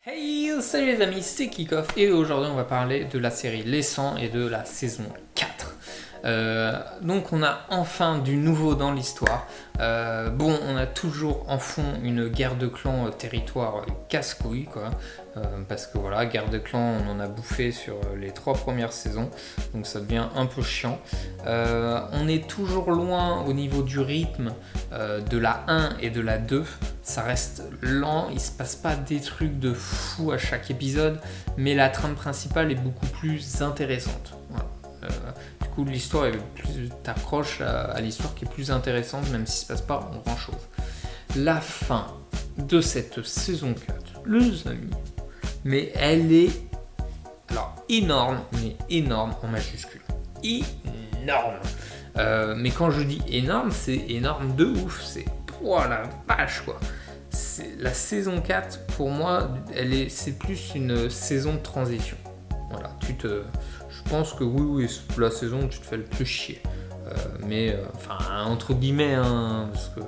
Hey, salut les amis, c'est Kickoff et aujourd'hui on va parler de la série Les 100 et de la saison 4. Donc on a enfin du nouveau dans l'histoire. On a toujours en fond une guerre de clans territoire casse-couille quoi. Parce que voilà, guerre de clans on en a bouffé sur les 3 premières saisons, donc ça devient un peu chiant. On est toujours loin au niveau du rythme de la 1 et de la 2. Ça reste lent, il se passe pas des trucs de fou à chaque épisode, mais la trame principale est beaucoup plus intéressante. Voilà. Du coup, l'histoire est plus, t'accroches à l'histoire qui est plus intéressante, même s'il se passe pas grand chose. La fin de cette saison 4, les amis, mais elle est alors énorme, mais énorme en majuscule. Énorme. Mais quand je dis énorme, c'est énorme de ouf. C'est oh la vache quoi. La saison 4 pour moi, c'est plus une saison de transition. Voilà, je pense que oui, c'est la saison où tu te fais le plus chier. Entre guillemets, hein, parce que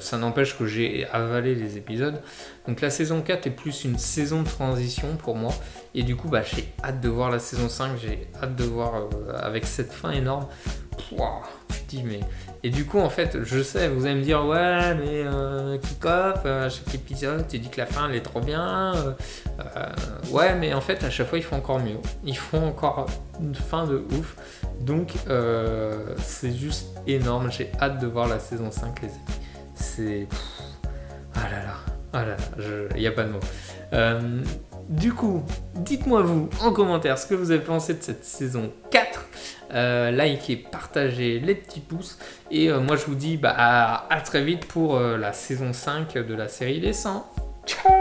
ça n'empêche que j'ai avalé les épisodes. Donc la saison 4 est plus une saison de transition pour moi. Et du coup, j'ai hâte de voir la saison 5. J'ai hâte de voir avec cette fin énorme. Pouah, tu te dis, mais... Et du coup, en fait, je sais, vous allez me dire, ouais, mais Kickoff, à chaque épisode, tu dis que la fin, elle est trop bien. Ouais, mais en fait, à chaque fois, ils font encore mieux. Ils font encore une fin de ouf. Donc, c'est juste énorme. J'ai hâte de voir la saison 5, les amis. C'est... Ah là là, il n'y a pas de mots. Du coup, dites-moi vous en commentaire ce que vous avez pensé de cette saison 4. Likez, partagez, les petits pouces. Et moi je vous dis à très vite pour la saison 5 de la série Les 100. Ciao!